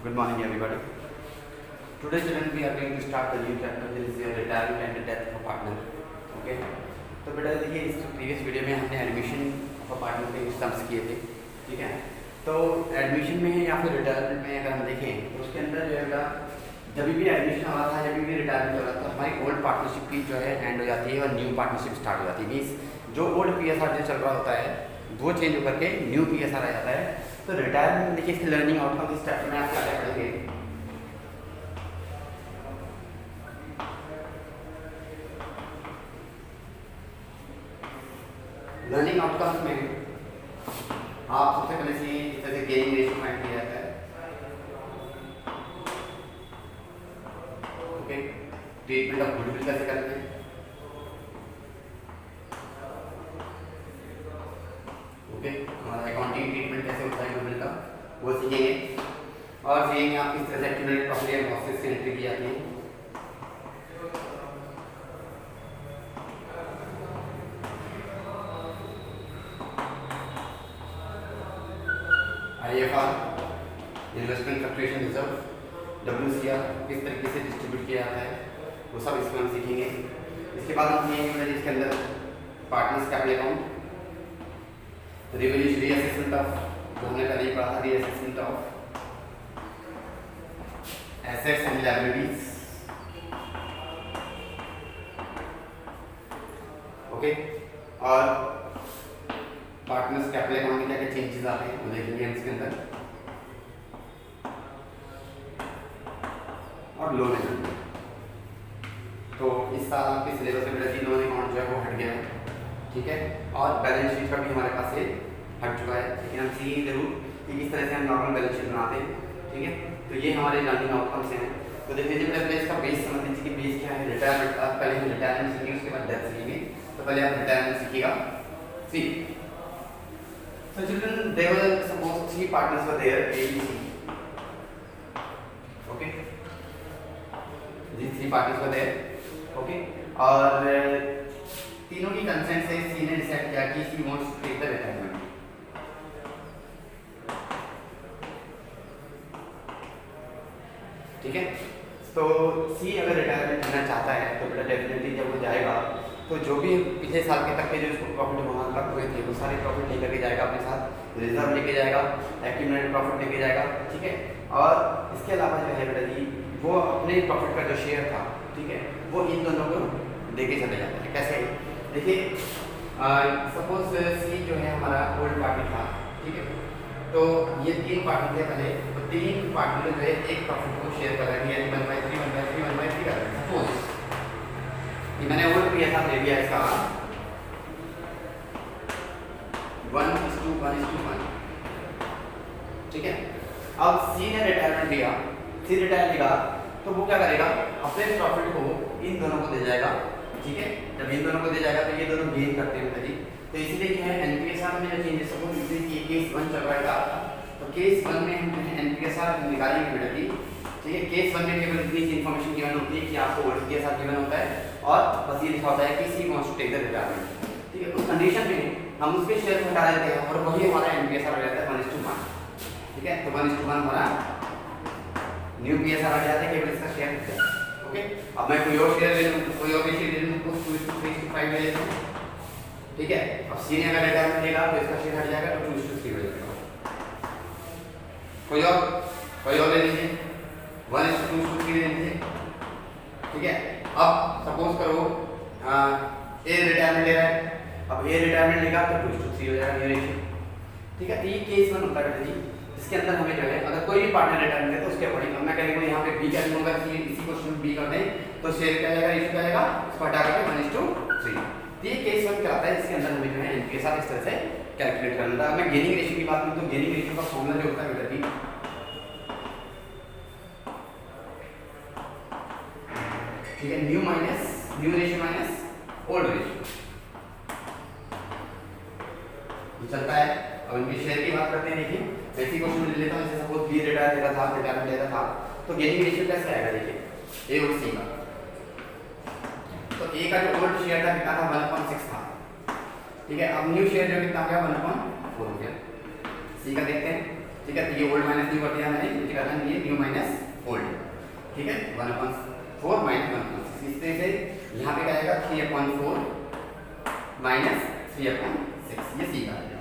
Good morning, everybody. Today, children, we are going to start the new chapter. This is retirement and the death of a partner. Okay. तो बेटा देखिए इस previous video में हमने admission of a partner के terms किए थे, ठीक है। तो एडमिशन में या फिर रिटायरमेंट में अगर हम देखें तो उसके अंदर जो है बेटा जब भी एडमिशन हमारा था, जब भी रिटायरमेंट हो रहा था, तो हमारी ओल्ड पार्टनरशिप की जो है एंड हो जाती है और न्यू पार्टनरशिप स्टार्ट हो जाती है। मीन्स जो ओल्ड PSR जो चल रहा होता है वो चेंज होकर के न्यू PSR आ जाता है। तो रिटायरमेंट में देखिए इसकी लर्निंग आउटकम इस चैप्टर में आप क्या पढ़ेंगे। लर्निंग आउटकम्स में आप सबसे पहले से इस तरह से गेनिंग रेशियो फाइंड किया जाता है। ओके, ट्रीटमेंट ऑफ गुडविल कैसे करते हैं, ओके, हमारा अकाउंटिंग ट्रीटमेंट कैसे होता है गुडविल का वो सीखेंगे। और सीखेंगे आप किस तरह से एक्यूमुलेटेड प्रॉफिट एंड लॉसेस की एंट्री की जाती है। IFR, investment fluctuation reserve, WCR किस तरीके से डिस्ट्रीब्यूट किया जाता है वो सब इसमें हम सीखेंगे। इसके बाद हम सीखेंगे इसके अंदर partners capital account, revenue reassessment of, जो हमने पहले ही पढ़ा था, reassessment of assets and liabilities, okay. और पार्टनर्स कैपिटल अकाउंट में क्या क्या चेंजेस आते हैं वो देखेंगे हम इसके अंदर। और लोन अकाउंट, तो इस साल आपके सिलेबस में बेटा लोन अकाउंट जो है वो हट गया है, ठीक है। और बैलेंस शीट का भी हमारे पास से हट चुका है, लेकिन हम सीखेंगे जरूर कि किस तरह से हम नॉर्मल बैलेंस शीट बनाते हैं, ठीक है। तो ये हमारे लर्निंग आउटकम्स हैं। तो देख लीजिए पहले इसका बेस समझ लीजिए कि बेस क्या है। रिटायरमेंट, पहले हम रिटायरमेंट सीखेंगे, उसके बाद डेथ सीखेंगे। तो पहले आप रिटायरमेंट सीखिएगा। सी So children, there were suppose 3 partners were there, A, B, C. Okay. These 3 partners were there. Okay. और तीनों की कंसेंट से C ने डिसाइड किया कि he wants to take the retirement. ठीक है। तो C अगर रिटायरमेंट लेना चाहता है तो बेटा डेफिनेटली जब वो जाएगा तो जो भी पिछले साल के तक के जो उसको प्रॉफिट वहाँ तक हुए थे वो सारे प्रॉफिट लेकर के जाएगा अपने साथ, रिजर्व लेके जाएगा, एक्यूमुलेटेड प्रॉफिट लेके जाएगा, ठीक है। और इसके अलावा जो है बेटा जी वो अपने प्रॉफिट का जो शेयर था, ठीक है, वो इन दोनों को देके चले जाते हैं। कैसे देखिए, सपोज C जो है हमारा ओल्ड पार्टनर था, ठीक है। तो ये 3 पार्टनर थे पहले, तो 3 पार्टनर जो है एक प्रॉफिट को शेयर कर रहे हैं, यानी 1/3 1/3 1/3 कर रहे हैं। सपोज ये मैंने ओल्ड PSR ले लिया इसका 1:1:1, ठीक है। अब C ने रिटायरमेंट लिया, C रिटायर लिया तो वो क्या करेगा, अपने प्रॉफिट को इन दोनों को दे जाएगा, ठीक है। जब इन दोनों को दे जाएगा तो ये दोनों गेन करते हैं जी। तो इसीलिए क्या है NPSR में जो चेंजेस सपोज ये केस 1 चल रहा था, तो केस 1 में हम NPSR निकालेंगे बेटा जी, ठीक है। केस 1 में केवल इतनी इन्फॉर्मेशन गिवन होती है कि आपको ओल्ड PSR गिवन होता है और बस ये लिखा होता है कि C wants to take the retirement, ठीक है। उस कंडीशन में हम उसके शेयर को हटा देते हैं और वही हमारा NPSR हो जाता है 1:1, ठीक है। तो 1:1 हमारा न्यू PSR आ जाता है, केवल इसका शेयर होता है, ओके। अब मैं कोई और शेयर ले लूं, कोई और शेयर ले लूं, 2:3:5 ले लेता हूं, ठीक है। अब C ने अगर रिटायरमेंट लेगा तो इसका शेयर हट जाएगा, तो 2:3 हो जाएगा। कोई और ले लीजिए, 1:2:3 ले लीजिए, ठीक है। अब सपोज करो A रिटायरमेंट ले रहा है, अब A रिटायरमेंट लेगा तो 2:3 हो जाएगा न्यू रेशियो, ठीक है। तो ये केस 1 होता है बेटा जी, इसके अंदर हमें जो है अगर कोई भी पार्टनर रिटायरमेंट ले तो उसके अकॉर्डिंग मैं कहेंगे यहाँ पे B का लूंगा, इसी क्वेश्चन में B कर दें तो शेयर क्या आएगा, रेशियो क्या आएगा, इसको हटा करके 1:3। तो ये केस 1 क्या होता है, इसके अंदर हमें जो है NPSR इस तरह से कैलकुलेट करना था। मैं गेनिंग रेशियो की बात करूं तो गेनिंग रेशियो का फॉर्मूला जो होता है बेटा जी, ठीक है, new ratio minus old ratio चलता है। अब इनके शेयर की बात करते हैं, देखिए वैसी क्वेश्चन ले लेता हूं, जैसे सपोज B रिटायर ले रहा था, रिटायरमेंट ले रहा था, तो गेनिंग रेशियो कैसे आएगा, देखिए A और C का। तो A का जो ओल्ड शेयर था कितना था, 1/6 था, ठीक है। अब न्यू शेयर जो कितना हो गया, 1/4 हो गया। C का देखते हैं, ठीक है, तो ये ओल्ड माइनस न्यू कर दिया मैंने, मुझे करना है ये न्यू माइनस ओल्ड, ठीक है, 1/4 माइनस 1/6। इस तरह से यहाँ पे क्या आएगा 3/4 माइनस 3/6, ये सी का आएगा।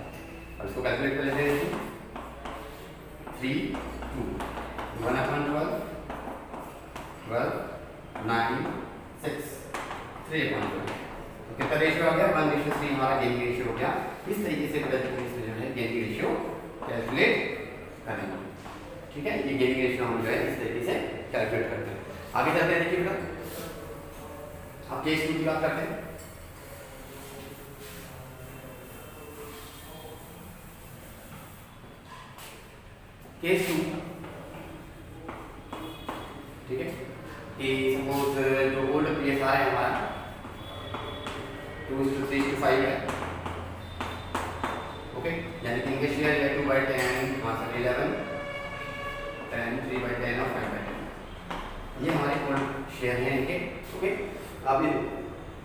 और इसको कैलकुलेट कर लेते हैं, 3 2 1/12 12 9 6 3/12, तो कितना रेशियो आ गया 1:3 हमारा गेन की रेशियो हो गया। इस तरीके से इसमें जो है गेन की रेशियो कैलकुलेट करेंगे, ठीक है, ये गेन की रेशियो हम जो है इस तरीके से कैलकुलेट करते हैं। आगे चलते हैं, देखिए बेटा अब केस 2 की बात करते हैं। केस 2, ठीक है, कि सपोज जो ओल्ड पीएसआर है हमारा 2:3:5 है, ओके, यानी कि इनके शेयर है 2/10 11 10 3/10 और 5/10, ये हमारे ओल्ड शेयर हैं इनके, ओके। अब ये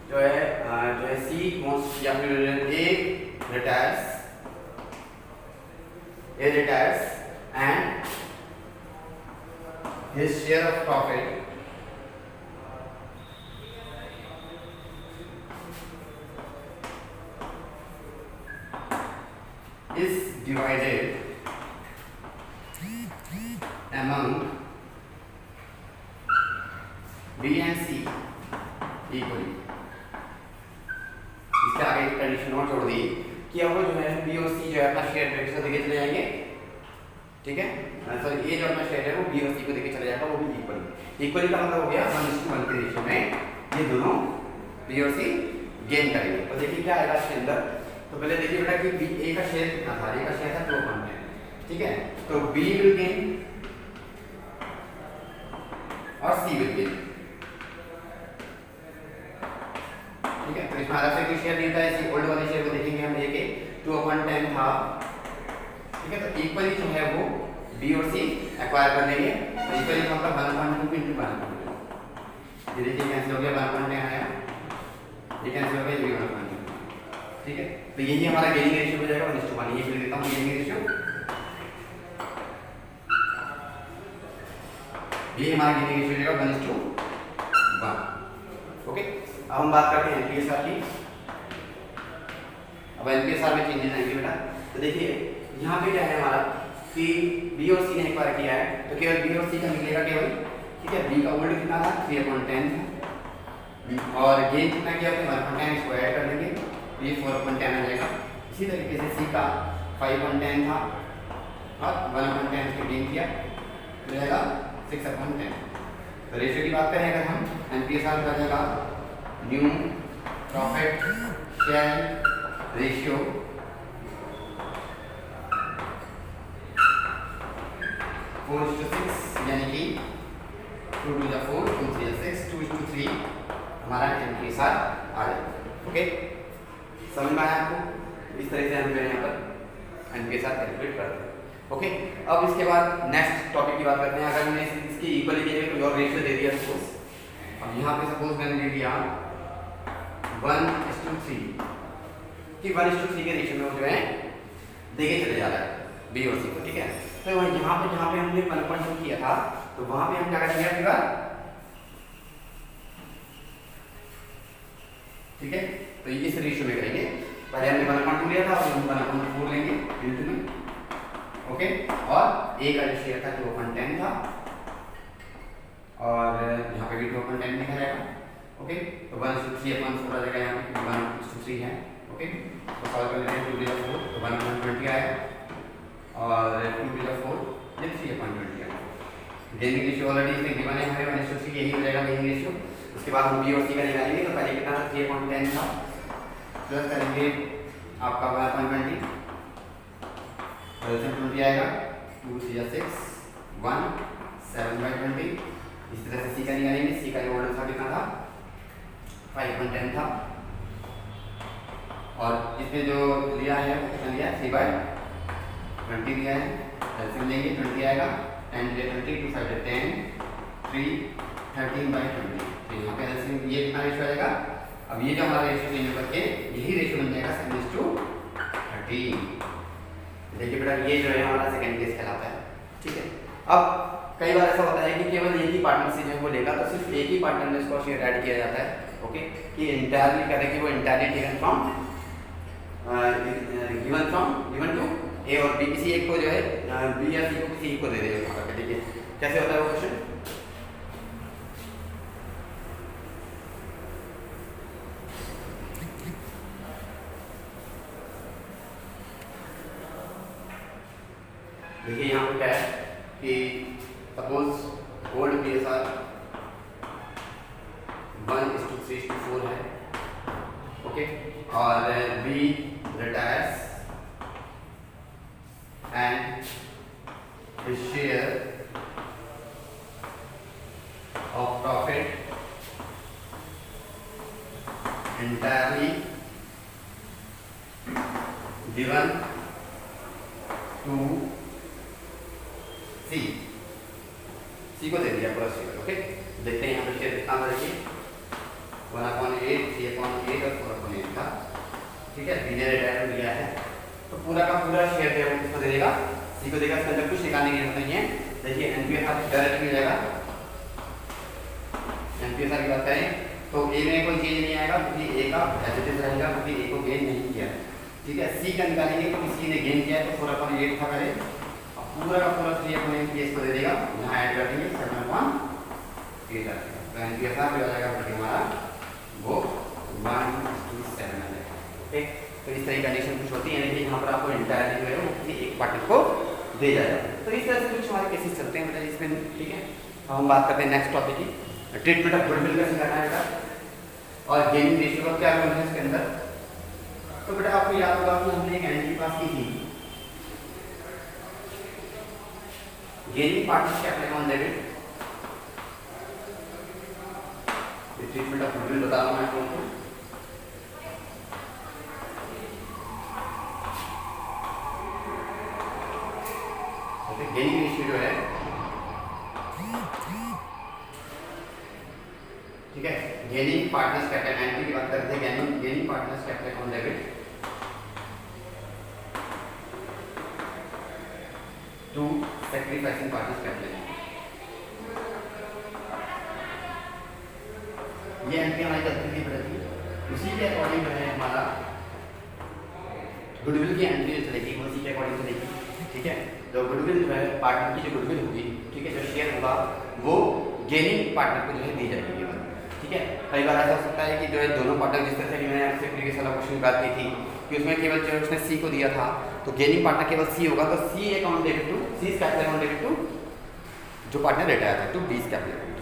जो है सी मोस्ट या फिर ए retires and his share of profit is divided among B and C equally। इसके आगे एक कंडीशन और जोड़ दी कि अब वो जो है बी और सी जो है अपना शेयर रेशियो देके चले जाएंगे, ठीक है, सॉरी ए जो अपना शेयर है वो बी और सी को देके चले जाएगा, वो भी इक्वली का मतलब हो गया 1:1 के रेशियो में ये दोनों बी और सी गेन करेंगे। तो देखिए क्या आएगा इसके अंदर, तो पहले देखिए बेटा कि बी ए का शेयर कितना था, ए का शेयर था 2/10, ठीक है, तो बी विल गेन और सी विल गेन, ठीक है। तो इसमें अलग से कोई शेयर नहीं था, इसी ओल्ड वाले शेयर को देखेंगे हम, ए के 2/10 था, ठीक है, तो इक्वली जो है वो बी और सी एक्वायर कर लेंगे। तो इक्वली मतलब 1/2 into 1/2, ये देखिए कैंसिल हो गया, 1/10 आया, ये कैंसिल हो गया, ये भी 1/2, ठीक है। तो यही हमारा गेनिंग रेशियो हो जाएगा 1:1। ये फिर देता हूँ गेनिंग रेशियो, ये हमारा गेनिंग रेशियो हो जाएगा 1:1, ओके। अब हम बात करते हैं एनपीएसआर की। अब एनपीएसआर में चेंजेस आएंगे बेटा, तो देखिए यहाँ पे क्या है हमारा कि बी और सी ने एक्वायर किया है, तो केवल बी और सी का निकलेगा केवल, ठीक है। बी का ओल्ड कितना था 3/10 था, और गेन कितना किया अपने 1/10, इसको ऐड कर देंगे तो ये 4/10 आ जाएगा। इसी तरीके से सी का 5/10 था और 1/10 इसको गेन किया तो जाएगा 6/10। तो रेशियो की बात करें अगर हम, एनपीएसआर का जाएगा new profit share ratio four 4:6, यानी कि 2 to the 4 2 3 6 2:3 हमारा एनपीएसआर आ जाएगा, ओके। समझ में आया आपको? इस तरह से हम जो है यहाँ पर एनपीएसआर कैलकुलेट करते हैं, ओके। अब इसके बाद नेक्स्ट टॉपिक की बात करते हैं। अगर हमने इसकी इक्वली के लिए कोई और रेशियो दे दिया सपोज, अब यहाँ पे सपोज मैंने दे दिया 1:3 कि 1:3 के रेशियो में वो जो है देके चले जा रहा है बी और सी को, ठीक है। तो यहाँ पे जहाँ पे हमने 1/2 किया था, तो वहाँ पे हम क्या करेंगे अगली बार, ठीक है। तो इस रेशियो में करेंगे, पहले हमने 1/2 लिया था और हम 1/4 लेंगे इंटू में, ओके। और ए का जो शेयर था 2/10 था और यहाँ पे भी 2/10 लिखा जाएगा, ओके। तो 1:3/4 आ जाएगा यहाँ पे 1:3 है, ओके। तो सॉल्व कर लेते हैं 2 to the 4 तो 1/20 आया और 2 to the 4 ये 3/20 आया। गेनिंग रेशियो ऑलरेडी इसमें गिवन है हमें 1:3, यही हो जाएगा गेनिंग रेशियो। उसके बाद हम बी और सी का निकालेंगे, तो पहले कितना था 3/10 था, प्लस करेंगे आपका 1/20 20 आएगा 2 3 6 1 7/20। इस तरह से सी का निकालेंगे, सी का ऑर्डर था कितना था 5/10 था, और इसमें जो लिया है वो कितना लिया 3/20 लिया है, एलसीएम लेंगे 20 आएगा, 10 20 2 5 10 3 13/20। तो यहाँ पे एलसीएम ये कितना रेशियो आएगा, अब ये जो हमारा रेशियो चेंज करके यही रेशियो बन जाएगा 7:13। देखिए बेटा ये जो है हमारा सेकंड केस कहलाता है, ठीक है। अब कई बार ऐसा होता है कि केवल एक ही पार्टनर से जो है वो लेगा, तो सिर्फ एक ही पार्टनर में इसको शेयर ऐड किया जाता है, ओके। कि इंटायरली कहते हैं कि वो entirely taken from given to A और बी, किसी एक को जो है बी या सी को किसी एक को दे देगा, ठीक है। कैसे होता है वो क्वेश्चन? देखिए यहाँ पे क्या है कि सपोज ओल्ड PSR 1:3:4 है, ओके, और B retires and his share of profit entirely given to सी को दे दिया पूरा शेयर, ओके। देखते हैं यहाँ पे शेयर कितना देखिए 1/8, 3/8 और 4/8 का, ठीक है। बी ने रिटायरमेंट दिया है तो पूरा का पूरा शेयर जो है वो किसको दे देगा? सी को देगा। इसके अंदर कुछ निकालने की जरूरत नहीं है। देखिए एनपीएसआर डायरेक्ट मिल जाएगा। एनपीएसआर की बात करें तो ए में कोई चेंज नहीं आएगा क्योंकि ए का एज इट इज रहेगा क्योंकि ए को गेन नहीं किया, ठीक है। सी का निकालेंगे क्योंकि सी ने गेन किया है तो 4/8 था पहले, पूरा का पूरा 3/8 इसको दे देगा, यहाँ ऐड कर देंगे 7/8 आ जाएगा। तो एनपीएसआर जो आ जाएगा बल्कि हमारा वो 1:7 आ जाएगा, ओके। तो इस तरह की कंडीशन कुछ होती है, यानी यहाँ पर आपको इंटायरली जो है वो किसी एक पार्टी को दे जाएगा। तो इस तरह से कुछ हमारे केसेस चलते हैं बेटा इसमें, ठीक है। अब हम बात करते हैं नेक्स्ट टॉपिक की, ट्रीटमेंट ऑफ गुडविल कैसे करना है बेटा और गेनिंग रेशियो का क्या रोल है इसके अंदर। तो बेटा आपको याद होगा कि हमने एक एंट्री पास की थी, gaining partners capital on debit, treatment of goodwill बता रहा हूं मैं आपको। गेनिंग रेशियो जो है, ठीक है, गेनिंग पार्टनर्स कैपिटल एंट्री की बात करते हैं, gaining partners capital on debit to sacrificing partners capital. ये एंट्री हमारी चलती थी पड़ेगी, उसी के अकॉर्डिंग जो है हमारा गुडविल की एंट्री जो चलेगी वो उसी के अकॉर्डिंग चलेगी, ठीक है। जो गुडविल जो है पार्टनर की जो गुडविल होगी, ठीक है, जो शेयर होगा वो गेनिंग पार्टनर को जो है दी जाएगी, ठीक है। कई बार ऐसा हो सकता है कि जो है दोनों पार्टनर, जिस तरह से मैंने आपसे प्रीवियस वाला क्वेश्चन की बात की थी कि उसमें केवल जो उसने सी को दिया था तो गेनिंग पार्टनर केवल सी होगा, तो C account debit to C capital account debit to जो पार्टनर रिटायर है टू बी कैपिटल अकाउंट,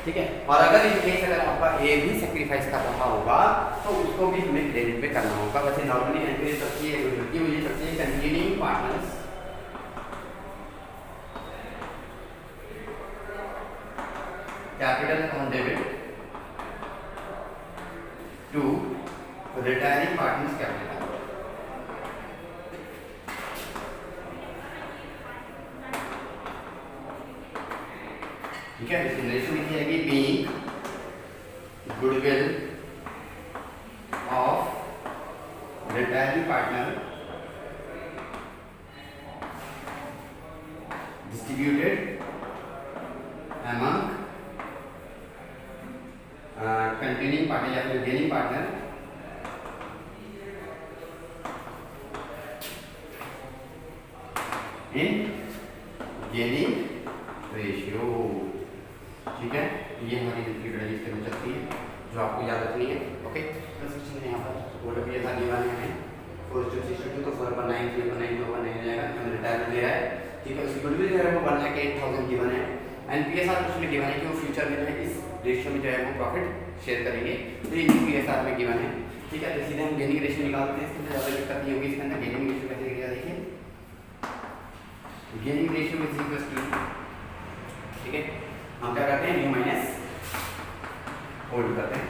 ठीक है। और अगर इन केस अगर आपका ए भी सेक्रीफाइस कर रहा होगा तो उसको भी हमें क्रेडिट पे करना होगा। वैसे नॉर्मली एंट्री सबकी एबिलिटी मुझे सबसे continuing partners capital on debit to retiring partners capital, ठीक है। इसकी रेशियो लिखी जाएगी being goodwill of retiring partner distributed among continuing partner या फिर gaining partner in gaining ratio, ठीक है। ये हमारी रिलेटेड इसके में चलती है जो आपको याद रखनी है, ओके। यहाँ पर ओल्ड भी ऐसा दिवाने हैं 4/2 तो 4/9 3/9 2/9 जाएगा, हमें रिटायरमेंट दे रहा है, ठीक है। उसकी गुडविल जो है वो 1,08,000 गिवन है, एनपीएसआर कुछ भी गिवन है कि वो फ्यूचर में जो है इस रेशियो में जो है वो प्रॉफिट शेयर करेंगे, तो ये एनपीएसआर में गिवन है, ठीक है। तो सीधे हम गेनिंग रेशियो निकालते हैं, इसके अंदर ज़्यादा दिक्कत नहीं होगी। इसके अंदर गेनिंग रेशियो कैसे लिखा देखिए, gaining ratio is equal to, ठीक है, हम क्या करते हैं न्यू माइनस ओल्ड करते हैं।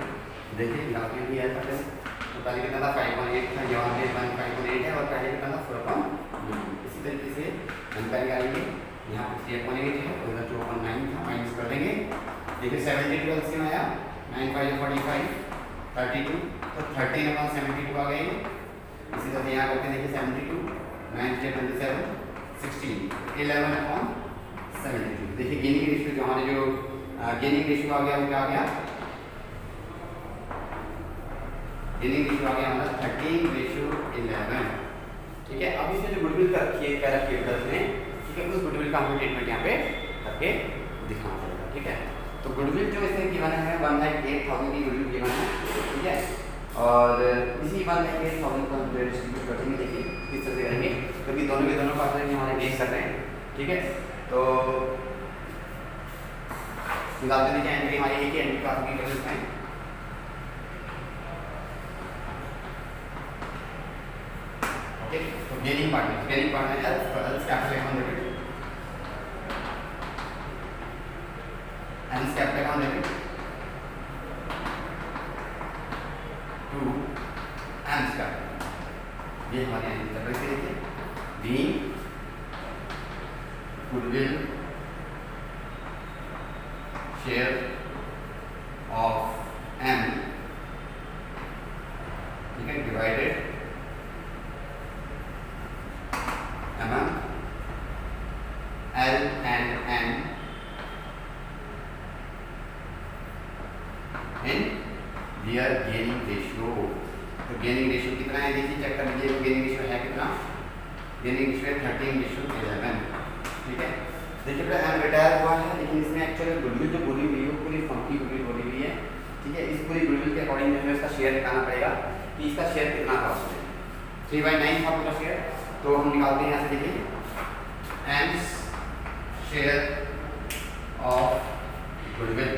देखिए यहाँ पे भी ऐसा करते हैं, तो पहले कितना था 5.8 था, यहाँ पे 5.8 है और पहले कितना था 4.2। इसी तरीके से हम क्या निकालेंगे, यहाँ पे 3.8 है और इधर 2.9 था, माइनस कर देंगे। देखिए 72 एलसीएम आया, 9 5 45 32, तो 13/72 आ गई। इसी तरह से यहाँ करके देखिए 72 9 से 27 16 11/72। देखिए गेनिंग रेशियो जो हमारे जो गेनिंग रेशियो आ गया वो क्या आ गया, गेनिंग रेशियो आ गया हमारा 13:11। ठीक है, अब इसमें जो गुडविल का रखी है क्या रखी है प्लस में, ठीक है, उस गुडविल का हमें ट्रीटमेंट यहाँ पे करके दिखाना पड़ेगा। ठीक है, तो गुडविल जो इसमें गिवन है 1,08,000 की गुडविल गिवन है। ठीक है, और इसी 1,08,000 को हम डिस्ट्रीब्यूट कर देंगे। देखिए किस तरह से करेंगे, क्योंकि दोनों के दोनों पार्ट हमारे बेस कर रहे हैं। ठीक है, तो निकालते देखिए एंट्री हमारी एक ही एंट्री का आगे कर सकते हैं। ओके, तो गेनिंग पार्ट में एल्स, तो L's capital account debit, L's capital account debit to L's capital. ये हमारे यहाँ चल रही है। Being goodwill share of M, ठीक है, divided among L and N in their gaining ratio। तो गेनिंग रेशियो कितना है देखिए, चेक कर लीजिए। गेनिंग रेशियो है कितना, गेनिंग रेशियो है 13:11। ठीक है, देखिए पूरा एम रिटायर हुआ है, लेकिन इसमें एक्चुअली गुडविल जो बोली हुई है वो पूरी फंकी गुडविल बोली हुई है। ठीक है, इस पूरी गुडविल के अकॉर्डिंग हमें इसका शेयर निकालना पड़ेगा कि इसका शेयर कितना था उसमें। 3/9 था पूरा शेयर, तो हम निकालते हैं यहाँ से। देखिए AIIMS share of goodwill.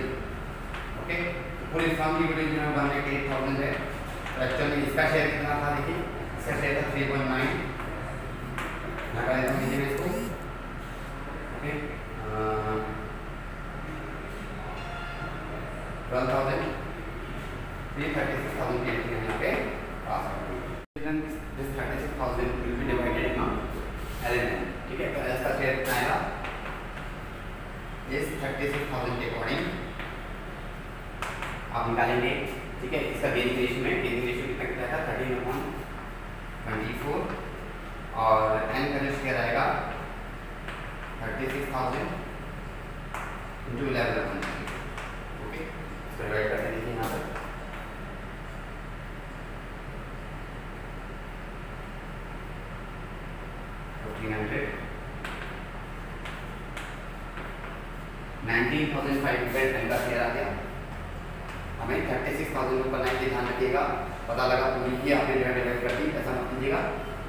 Okay, तो पूरी फर्म की गुडविल जो है 1,08,000 है, तो एक्चुअली इसका शेयर कितना था देखिए, इसका शेयर था 3.9। लगा देता हूँ नीचे में इसको। ओके, 12,000 336,000 की एंट्री यहाँ पे पास हो गई। This 36,000 will be divided among L and N। ठीक है, तो L का शेयर कितना आएगा, इस 36,000 के अकॉर्डिंग आप निकालेंगे। ठीक है, इसका गेनिंग रेशियो में गेनिंग रेशियो कितना किया था 13/24, और N का जो शेयर आएगा 36,000 into 11/1। ओके, इसको डिवाइड करते हैं यहाँ पर। 19,500 एन का शेयर आ गया। हमें 36,000 ऊपर लाइन ध्यान रखिएगा, पता लगा पूरी की आपने डिवाइड कर दी, ऐसा मत कीजिएगा।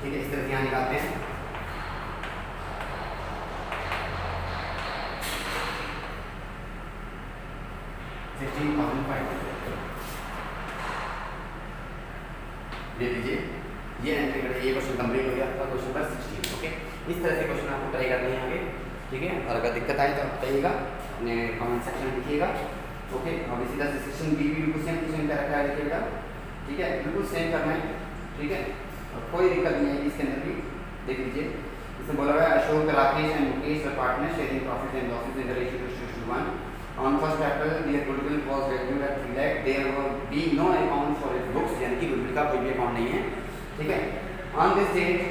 ठीक है, इस तरह से यहाँ निकालते हैं। ले लीजिए, ये एंट्री करिए। ये क्वेश्चन कंप्लीट हो गया आपका, क्वेश्चन नंबर 16। ओके, इस तरह से क्वेश्चन आपको ट्राई करने हैं आगे। ठीक है, और अगर दिक्कत आए तो आप बताइएगा, अपने कमेंट सेक्शन में लिखिएगा। ओके, और इसी तरह से सेक्शन बी भी बिल्कुल सेम टू सेम क्या रखा है देखिएगा। ठीक है, बिल्कुल सेम करना है। ठीक है, और कोई दिक्कत नहीं है इसके अंदर भी। देख लीजिए, इसमें बोला हुआ है Ashok, Rakesh and Mukesh the partner sharing profit and losses in the ratio 2:1। On first April, their goodwill was valued at 3 lakh. There will be no account for its books, यानी कि goodwill का कोई भी अकाउंट नहीं है। ठीक है, on this date,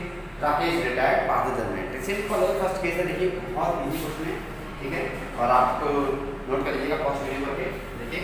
Rakesh retired pass the judgement. Simple है, फर्स्ट केस है। देखिए बहुत इजी क्वेश्चन है। ठीक है, और आप नोट कर लीजिएगा फर्स्ट वीडियो करके। देखिए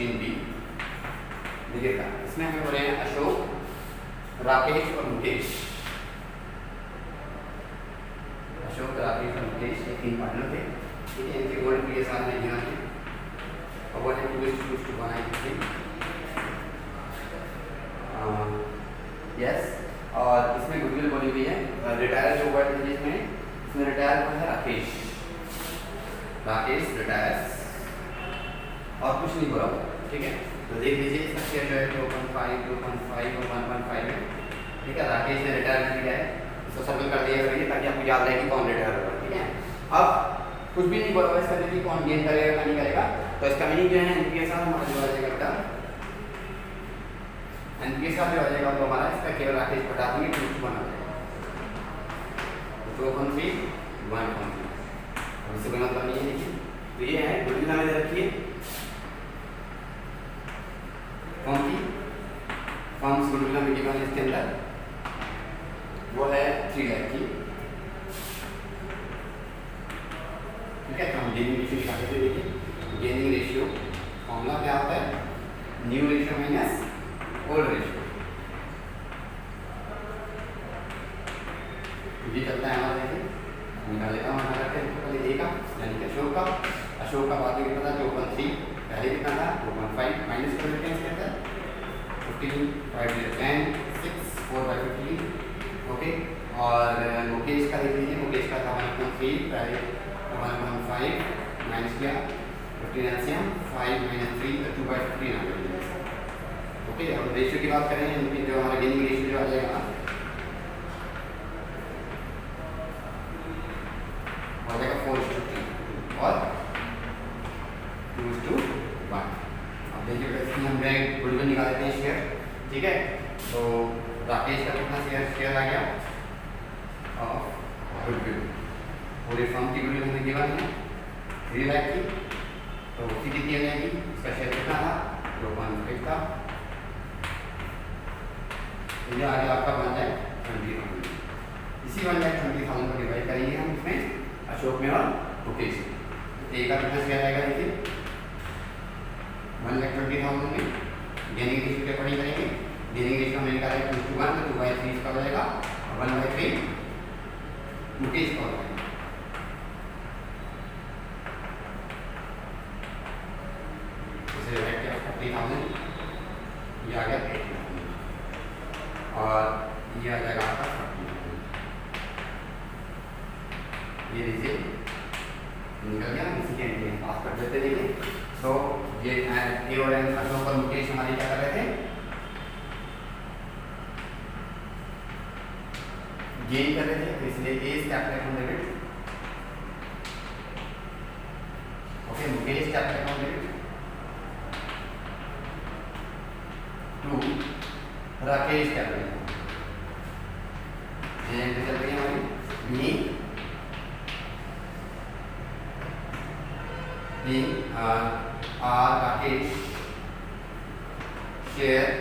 बी देखिएगा, इसमें हमें बोले हैं अशोक, राकेश और मुकेश। अशोक, राकेश और मुकेश ये 3 पार्टनर थे। ठीक है, इनके गोल्ड पीरियड साथ में यहाँ थे, और वो 2:1 थी। यस, और इसमें गुडविल बोली हुई है। रिटायर जो वर्ड है जिसमें, इसमें रिटायर हुआ है राकेश, राकेश रिटायर्स, और कुछ नहीं बोला। ठीक है, तो देख लीजिए इसका शेयर जो है 2.5, 2.5 और 1.5 है। ठीक है, राकेश ने रिटायरमेंट किया है, इसको सर्कल कर दिया करिए ताकि आपको याद रहे कि कौन रिटायर होगा। ठीक है, अब कुछ भी नहीं बोला हुआ इसका कि कौन गेन करेगा क्या नहीं करेगा। तो इसका मीनिंग जो है एनपी के साथ हमारा जो आ जाएगा बेटा, एनपी के साथ जो आ जाएगा तो हमारा इसका केवल राकेश घटा देंगे 2:1 आ जाएगा, 2/3 1/3। अब इससे कोई मतलब नहीं है। देखिए तो ये है गुडविल हमें रखिए कौन सी फर्म्स गुडविल हमें गिवन है इसके अंदर, वो है 3 लाख की। ठीक है, तो हम गेनिंग रेशियो निकाल देते। देखिए गेनिंग रेशियो फॉर्मूला क्या होता है, new ratio minus old ratio. ये चलता है हमारा। देखिए निकाल लेता हूँ पहले ए का यानी कि अशोक का, अशोक का बाद में कितना था 2/3, पहले कितना था 2/5 माइनस कर देते हैं इसके अंदर 15 5 10 6 4/15। ओके, और मुकेश का देख लीजिए, मुकेश का था 1/3 पहले 1/5 माइनस किया 15 एलसीएम 5 - 3 तो 2/3 आ गया। ओके, अब रेशियो की बात करें इनकी जो हमारा गेनिंग रेशियो जो आ जाएगा हो जाएगा 4:3 और 2:1। अब देखिए इसमें हम गुडविल निकाल देते हैं शेयर। ठीक है, तो राकेश का कितना शेयर आ गया ऑफ गुडविल, पूरे फर्म की गुडविल हमें गिवन है 3 लाख की, तो उसी कितनी आ जाएगी, इसका शेयर कितना था 2.5 था, तो ये आ गया आपका 1,20,000। इसी 1,20,000 को डिवाइड करेंगे हम इसमें अशोक में और मुकेश में। ए का कितना शेयर आएगा, देखिए 1,20,000 में गेनिंग रेशियो के अकॉर्डिंग करेंगे। गेनिंग रेशियो हमने निकाला है 2:1, तो 2/3 इसका हो जाएगा और 1/3 मुकेश का हो जाएगा। इसे डिवाइड किया 30,000, ये आ गया 80,000 और ये आ जाएगा आपका 40,000। ये लीजिए निकल गया, इसी के एंड में पास कर देते। देखिए तो ये ए और एन अशोक और मुकेश हमारे क्या कर रहे थे, गेन कर रहे थे, तो इसलिए A is capital account debit. Okay, Mukesh capital account debit to Rakesh capital account. ये चल रही है हमारी मी Rakesh share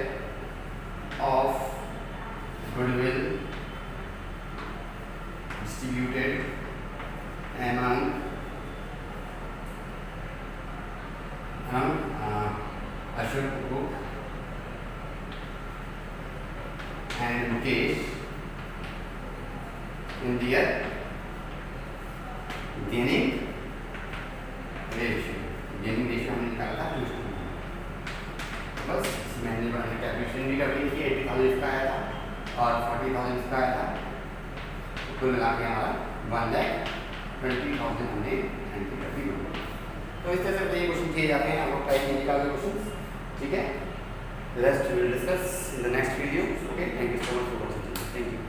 of goodwill distributed among Ashok Group and Mukesh in their gaining ratio. Gaining ratio हमने निकाला था 2:1। बस मैंने कैलकुलेशन भी कर ली थी, 80,000 इसका आया था और 40,000 इसका आया था, कुल मिला के हमारा 1,20,000 हमने एंट्री कर दी। तो इस तरह से ये क्वेश्चन किए जाते हैं, आपको टाइप में निकाल के क्वेश्चन। ठीक है, rest will discuss in the next video. Okay, thank you so much for watching. Thank you.